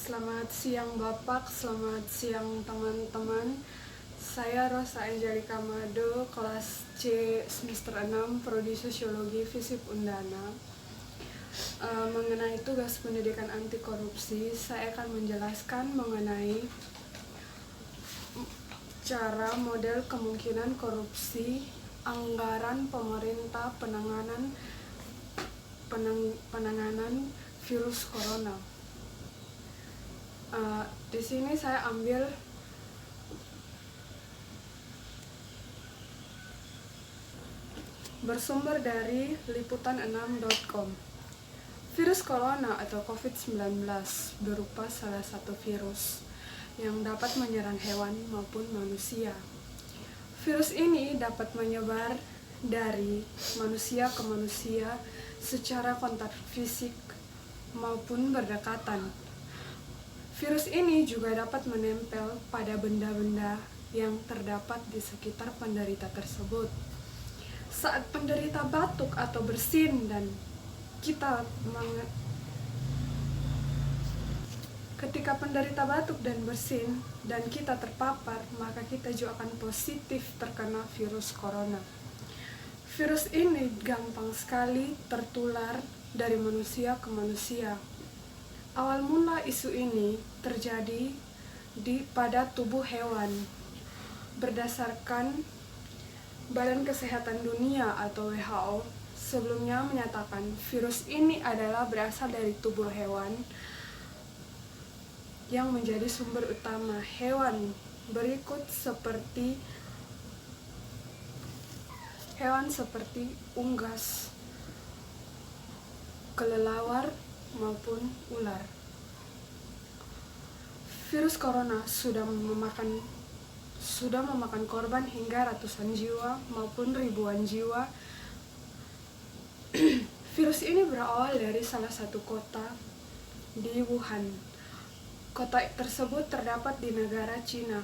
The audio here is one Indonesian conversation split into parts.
Selamat siang Bapak, selamat siang teman-teman. Saya Rosa Angelika Mado, kelas C semester 6, Prodi Sosiologi FISIP Undana. Mengenai tugas pendidikan anti korupsi, saya akan menjelaskan mengenai cara model kemungkinan korupsi, anggaran pemerintah, penanganan virus corona. Di sini saya ambil bersumber dari liputan6.com. Virus corona atau COVID-19 berupa salah satu virus yang dapat menyerang hewan maupun manusia. Virus ini dapat menyebar dari manusia ke manusia secara kontak fisik maupun berdekatan. Virus ini juga dapat menempel pada benda-benda yang terdapat di sekitar penderita tersebut. Saat penderita batuk atau bersin dan ketika penderita batuk dan bersin dan kita terpapar, maka kita juga akan positif terkena virus corona. Virus ini gampang sekali tertular dari manusia ke manusia. Awal mula isu ini terjadi pada tubuh hewan. Berdasarkan Badan Kesehatan Dunia atau WHO sebelumnya menyatakan virus ini adalah berasal dari tubuh hewan yang menjadi sumber utama. Hewan berikut seperti unggas, kelelawar, maupun ular. Virus corona sudah memakan korban hingga ratusan jiwa maupun ribuan jiwa. Virus ini berawal dari salah satu kota di Wuhan. Kota tersebut terdapat di negara Cina.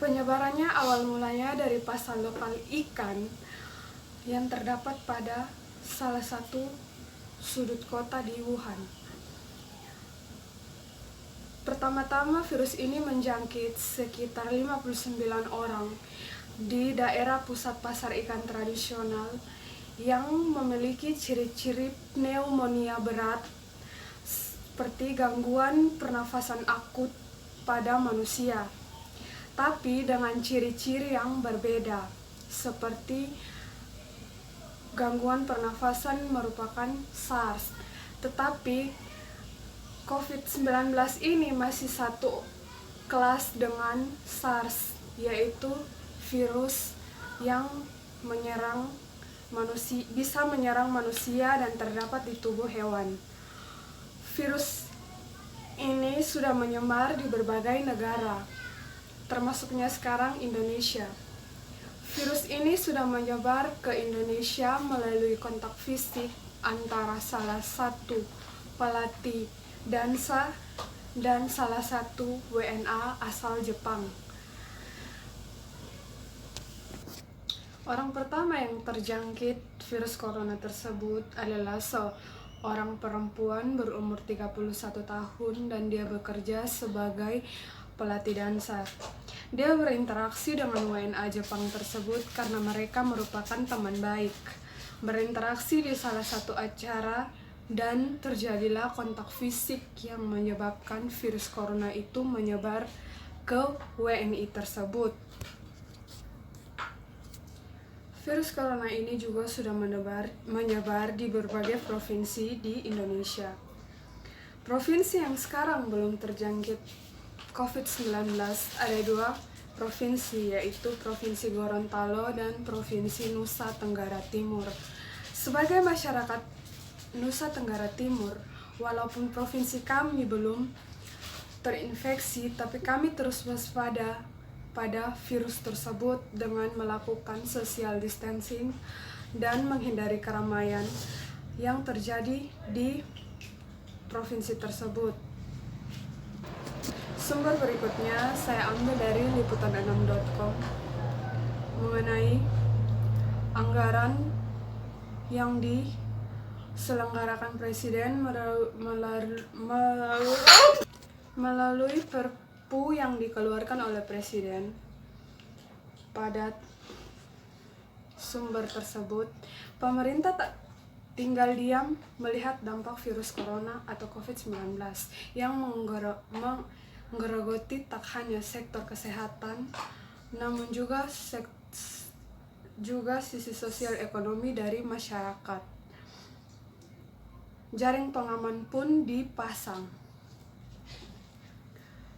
Penyebarannya awal mulanya dari pasar lokal ikan yang terdapat pada salah satu sudut kota di Wuhan. Pertama-tama virus ini menjangkit sekitar 59 orang di daerah pusat pasar ikan tradisional yang memiliki ciri-ciri pneumonia berat seperti gangguan pernafasan akut pada manusia, tapi dengan ciri-ciri yang berbeda seperti gangguan pernafasan merupakan SARS, tetapi COVID-19 ini masih satu kelas dengan SARS, yaitu virus yang bisa menyerang manusia dan terdapat di tubuh hewan. Virus ini sudah menyebar di berbagai negara, termasuknya sekarang Indonesia. Virus ini sudah menyebar ke Indonesia melalui kontak fisik antara salah satu pelatih dansa dan salah satu WNA asal Jepang. Orang pertama yang terjangkit virus corona tersebut adalah seorang perempuan berumur 31 tahun dan dia bekerja sebagai pelatih dansa. Dia berinteraksi dengan WNA Jepang tersebut karena mereka merupakan teman baik. Berinteraksi di salah satu acara dan terjadilah kontak fisik yang menyebabkan virus corona itu menyebar ke WNI tersebut. Virus corona ini juga sudah menyebar di berbagai provinsi di Indonesia. Provinsi yang sekarang belum terjangkit COVID-19 ada dua provinsi, yaitu Provinsi Gorontalo dan Provinsi Nusa Tenggara Timur. Sebagai masyarakat Nusa Tenggara Timur, walaupun provinsi kami belum terinfeksi, tapi kami terus waspada pada virus tersebut dengan melakukan social distancing dan menghindari keramaian yang terjadi di provinsi tersebut. Sumber berikutnya saya ambil dari liputan6.com mengenai anggaran yang selenggarakan Presiden melalui Perpu yang dikeluarkan oleh Presiden. Pada sumber tersebut, pemerintah tak tinggal diam melihat dampak virus corona atau COVID-19 yang menggerogoti tak hanya sektor kesehatan, namun juga sisi sosial ekonomi dari masyarakat. Jaring pengaman pun dipasang.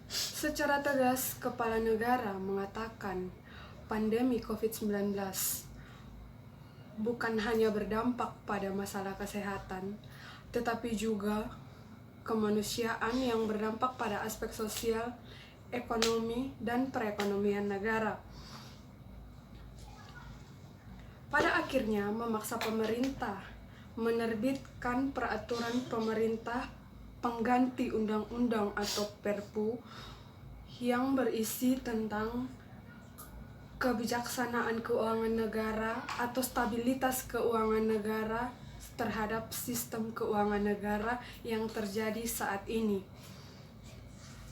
Secara tegas, Kepala Negara mengatakan pandemi COVID-19 bukan hanya berdampak pada masalah kesehatan, tetapi juga kemanusiaan yang berdampak pada aspek sosial, ekonomi, dan perekonomian negara. Pada akhirnya memaksa pemerintah menerbitkan peraturan pemerintah pengganti undang-undang atau Perpu yang berisi tentang kebijaksanaan keuangan negara atau stabilitas keuangan negara terhadap sistem keuangan negara yang terjadi saat ini.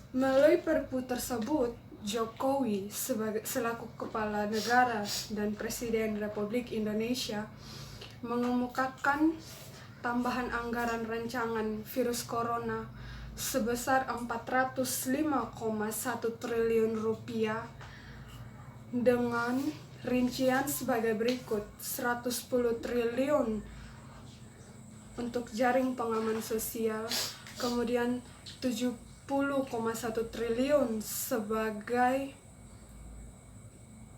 Melalui Perpu tersebut, Jokowi selaku Kepala Negara dan Presiden Republik Indonesia mengemukakan tambahan anggaran rancangan virus corona sebesar 405,1 triliun rupiah dengan rincian sebagai berikut: 110 triliun untuk jaring pengaman sosial, kemudian 70,1 triliun sebagai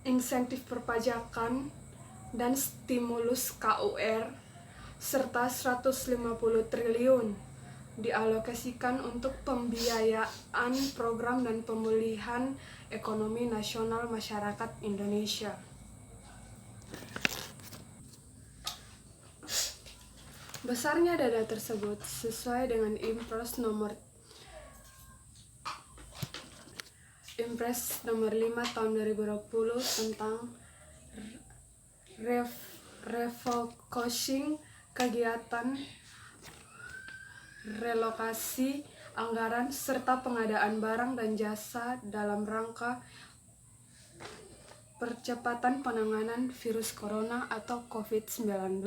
insentif perpajakan dan stimulus KUR, serta 150 triliun dialokasikan untuk pembiayaan program dan pemulihan ekonomi nasional masyarakat Indonesia. Besarnya dana tersebut sesuai dengan Impres nomor 5 tahun 2020 tentang refocusing kegiatan relokasi anggaran serta pengadaan barang dan jasa dalam rangka percepatan penanganan virus corona atau COVID-19.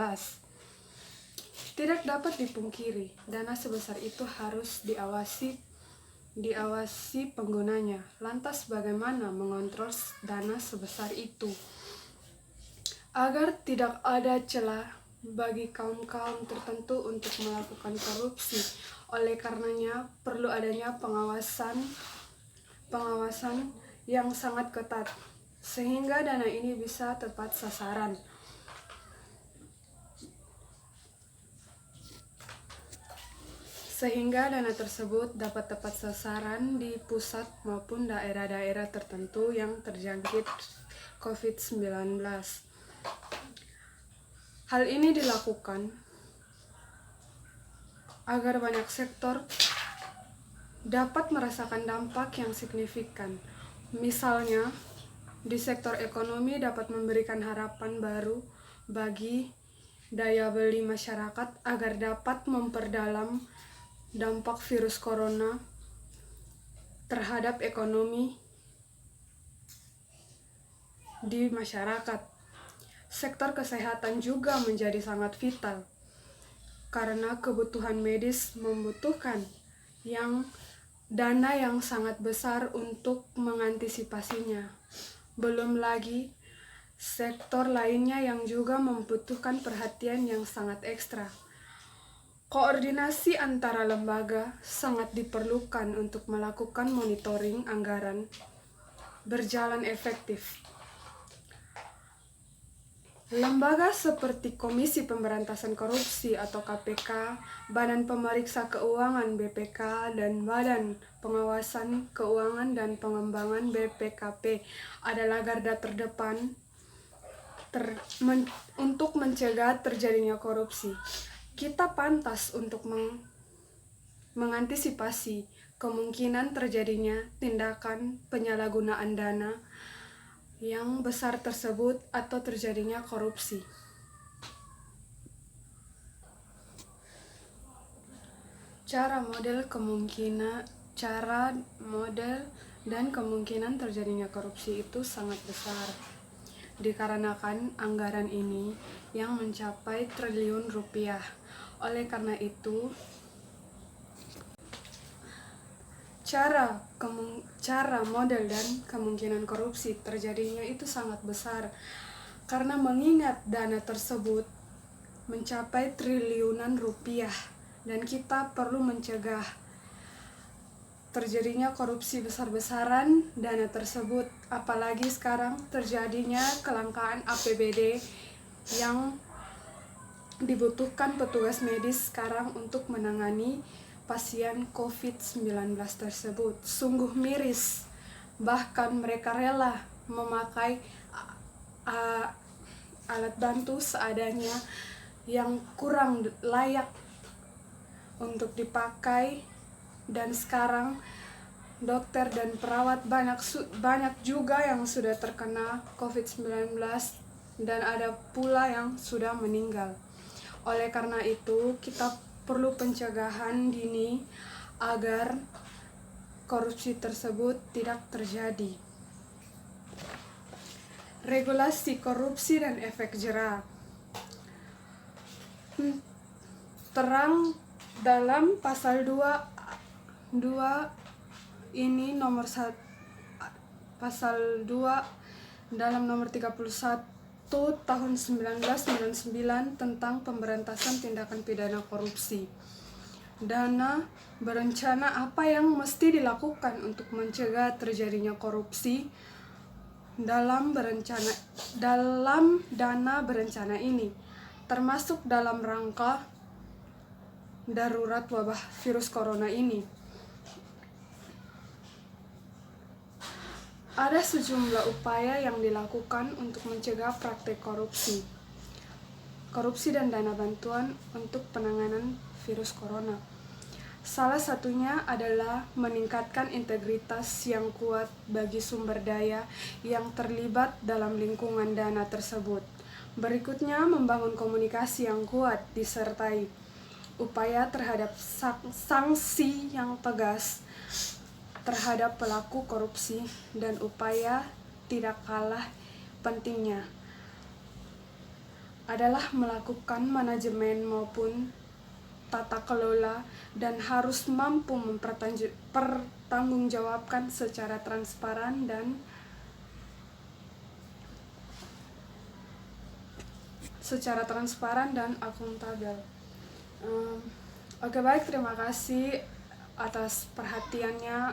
Tidak dapat dipungkiri, dana sebesar itu harus diawasi penggunanya. Lantas bagaimana mengontrol dana sebesar itu agar tidak ada celah bagi kaum-kaum tertentu untuk melakukan korupsi? Oleh karenanya perlu adanya pengawasan yang sangat ketat sehingga dana ini bisa tepat sasaran. Sehingga dana tersebut dapat tepat sasaran di pusat maupun daerah-daerah tertentu yang terjangkit COVID-19. Hal ini dilakukan agar banyak sektor dapat merasakan dampak yang signifikan. Misalnya, di sektor ekonomi dapat memberikan harapan baru bagi daya beli masyarakat agar dapat memperdalam dampak virus corona terhadap ekonomi di masyarakat. Sektor kesehatan juga menjadi sangat vital karena kebutuhan medis membutuhkan dana yang sangat besar untuk mengantisipasinya. Belum lagi sektor lainnya yang juga membutuhkan perhatian yang sangat ekstra. Koordinasi antara lembaga sangat diperlukan untuk melakukan monitoring anggaran berjalan efektif. Lembaga seperti Komisi Pemberantasan Korupsi atau KPK, Badan Pemeriksa Keuangan BPK, dan Badan Pengawasan Keuangan dan Pengembangan BPKP adalah garda terdepan untuk mencegah terjadinya korupsi. Kita pantas untuk mengantisipasi kemungkinan terjadinya tindakan penyalahgunaan dana yang besar tersebut atau terjadinya korupsi. Cara, model, dan kemungkinan terjadinya korupsi itu sangat besar, dikarenakan anggaran ini yang mencapai triliun rupiah. Oleh karena itu, cara, model, dan kemungkinan korupsi terjadinya itu sangat besar, karena mengingat dana tersebut mencapai triliunan rupiah, dan kita perlu mencegah terjadinya korupsi besar-besaran dana tersebut. Apalagi sekarang terjadinya kelangkaan APBD yang dibutuhkan petugas medis sekarang untuk menangani pasien COVID-19 tersebut. Sungguh miris, bahkan mereka rela memakai alat bantu seadanya yang kurang layak untuk dipakai. Dan sekarang dokter dan perawat banyak juga yang sudah terkena COVID-19 dan ada pula yang sudah meninggal. Oleh karena itu, kita perlu pencegahan dini agar korupsi tersebut tidak terjadi. Regulasi korupsi dan efek jera. Terang dalam pasal 2 ini pasal 2 dalam nomor 31 tahun 1999 tentang pemberantasan tindakan pidana korupsi. Dana berencana apa yang mesti dilakukan untuk mencegah terjadinya korupsi dalam dana berencana ini, termasuk dalam rangka darurat wabah virus corona ini. Ada sejumlah upaya yang dilakukan untuk mencegah praktek korupsi dan dana bantuan untuk penanganan virus corona. Salah satunya adalah meningkatkan integritas yang kuat bagi sumber daya yang terlibat dalam lingkungan dana tersebut. Berikutnya, membangun komunikasi yang kuat disertai upaya terhadap sanksi yang tegas terhadap pelaku korupsi, dan upaya tidak kalah pentingnya adalah melakukan manajemen maupun tata kelola dan harus mampu mempertanggungjawabkan secara transparan dan akuntabel. Oke, baik, terima kasih atas perhatiannya.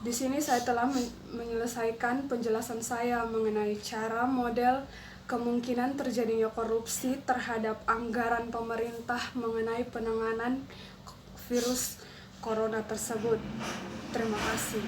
Di sini saya telah menyelesaikan penjelasan saya mengenai cara, model, kemungkinan terjadinya korupsi terhadap anggaran pemerintah mengenai penanganan virus corona tersebut. Terima kasih.